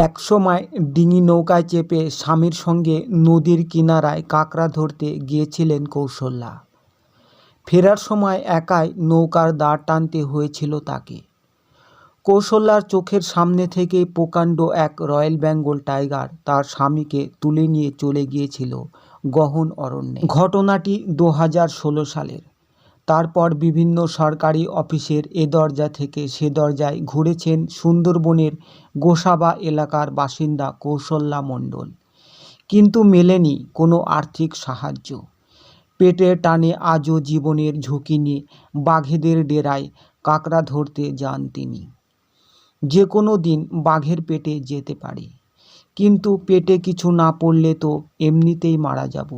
একসময় ডিঙি নৌকায় চেপে স্বামীর সঙ্গে নদীর কিনারায় কাঁকড়া ধরতে গিয়েছিলেন কৌশল্যা। ফেরার সময় একাই নৌকার দাঁড় টানতে হয়েছিল তাকে। কৌশল্যার চোখের সামনে থেকে প্রকাণ্ড এক রয়্যাল বেঙ্গল টাইগার তার স্বামীকে তুলে নিয়ে চলে গিয়েছিল গহন অরণ্যে। ঘটনাটি 2016 সালের। তারপর বিভিন্ন সরকারি অফিসের এ দরজা থেকে সে দরজায় ঘুরেছেন সুন্দরবনের গোসাবা এলাকার বাসিন্দা কৌশল্যা মণ্ডল, কিন্তু মেলেনি কোনো আর্থিক সাহায্য। পেটের টানে আজও জীবনের ঝুঁকি নিয়ে বাঘেদের ডেরায় কাঁকড়া ধরতে যান তিনি। যে কোনো দিন বাঘের পেটে যেতে পারে, কিন্তু পেটে কিছু না পড়লে তো এমনিতেই মারা যাব।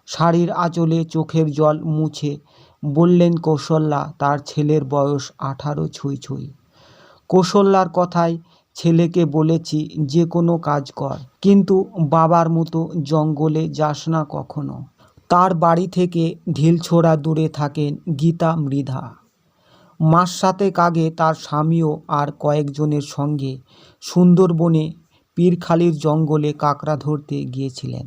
শাড়ির আঁচলে চোখের জল মুছে বললেন কৌশল্যা। তার ছেলের বয়স 18 ছুঁই ছুঁই। কৌশল্যার কথায় ছেলেকে বলেছি, যে কোনো কাজ কর, কিন্তু বাবার মতো জঙ্গলে যাস না কখনো। তার বাড়ি থেকে ঢিলছোড়া দূরে থাকেন গীতা মৃধা। মাস 7 আগে তার স্বামীও আর কয়েকজনের সঙ্গে সুন্দরবনে পীরখালির জঙ্গলে কাঁকড়া ধরতে গিয়েছিলেন।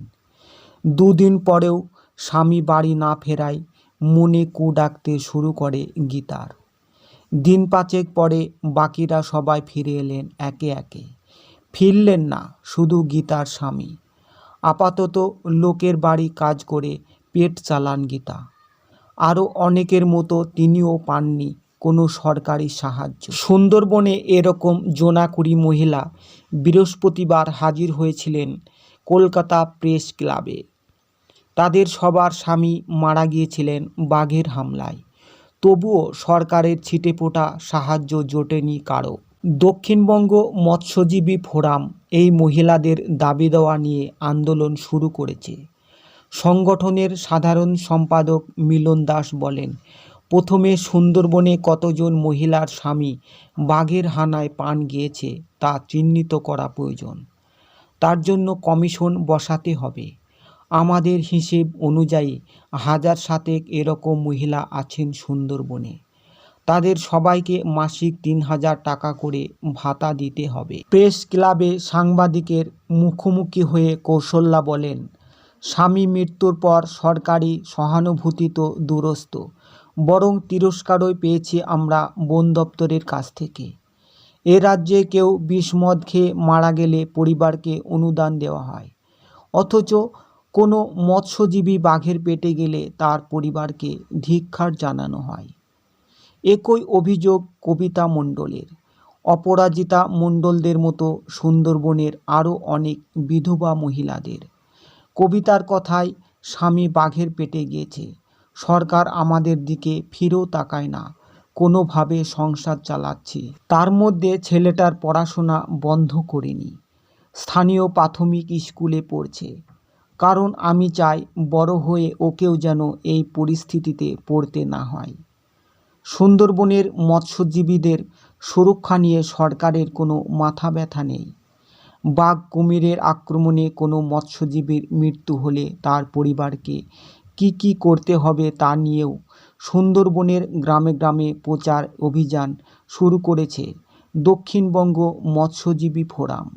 2 দিন পরেও স্বামী বাড়ি না ফেরায় মনে কু ডাকতে শুরু করে গীতার। দিন 5 পরে বাকিরা সবাই ফিরে এলেন একে একে। ফিরলেন না শুধু গীতার স্বামী। আপাতত লোকের বাড়ি কাজ করে পেট চালান গীতা। আরও অনেকের মতো তিনিও পাননি কোনো সরকারি সাহায্য। সুন্দরবনে এরকম জোনাকুড়ি মহিলা বৃহস্পতিবার হাজির হয়েছিলেন কলকাতা প্রেস ক্লাবে। তাদের সবার স্বামী মারা গিয়েছিলেন বাঘের হামলায়। তবুও সরকারের ছিটেফোঁটা সাহায্য জোটেনি কারও। দক্ষিণবঙ্গ মৎস্যজীবী ফোরাম এই মহিলাদের দাবি দেওয়া নিয়ে আন্দোলন শুরু করেছে। সংগঠনের সাধারণ সম্পাদক মিলন দাস বলেন, প্রথমে সুন্দরবনে কতজন মহিলার স্বামী বাঘের হানায় প্রাণ গিয়েছে তা চিহ্নিত করা প্রয়োজন। তার জন্য কমিশন বসাতে হবে। আমাদের হিসেব অনুযায়ী 1000 এরকম মহিলা আছেন সুন্দরবনে। তাদের সবাইকে মাসিক 3000 টাকা করে ভাতা দিতে হবে। প্রেস ক্লাবে সাংবাদিকের মুখোমুখি হয়ে কৌশল্যা বলেন, স্বামী মৃত্যুর পর সরকারি সহানুভূতি তো দূরস্থ, বরং তিরস্কারই পেয়েছি আমরা বন দপ্তরের কাছ থেকে। এ রাজ্যে কেউ বিষ মদ খেয়ে মারা গেলে পরিবারকে অনুদান দেওয়া হয়, অথচ কোনো মৎস্যজীবী বাঘের পেটে গেলে তার পরিবারকে ধিক্কার জানানো হয়। একই অভিযোগ কবিতা মণ্ডলের। অপরাজিতা মণ্ডলদের মতো সুন্দরবনের আরও অনেক বিধবা মহিলাদের। কবিতার কথায়, স্বামী বাঘের পেটে গিয়েছে, সরকার আমাদের দিকে ফিরেও তাকায় না, কোনোভাবে সংসার চালাচ্ছি। তার মধ্যে ছেলেটার পড়াশোনা বন্ধ করিনি, স্থানীয় প্রাথমিক স্কুলে পড়ছে, কারণ আমি চাই বড় হয়ে ওকেও যেন এই পরিস্থিতিতে পড়তে না হয়। সুন্দরবনের মৎস্যজীবীদের সুরক্ষা নিয়ে সরকারের কোনো মাথা ব্যথা নেই। বাঘ কুমিরের আক্রমণে কোনো মৎস্যজীবীর মৃত্যু হলে তার পরিবারকে কি করতে হবে তা নিয়েও সুন্দরবনের গ্রামে গ্রামে প্রচার অভিযান শুরু করেছে দক্ষিণবঙ্গ মৎস্যজীবী ফোরাম।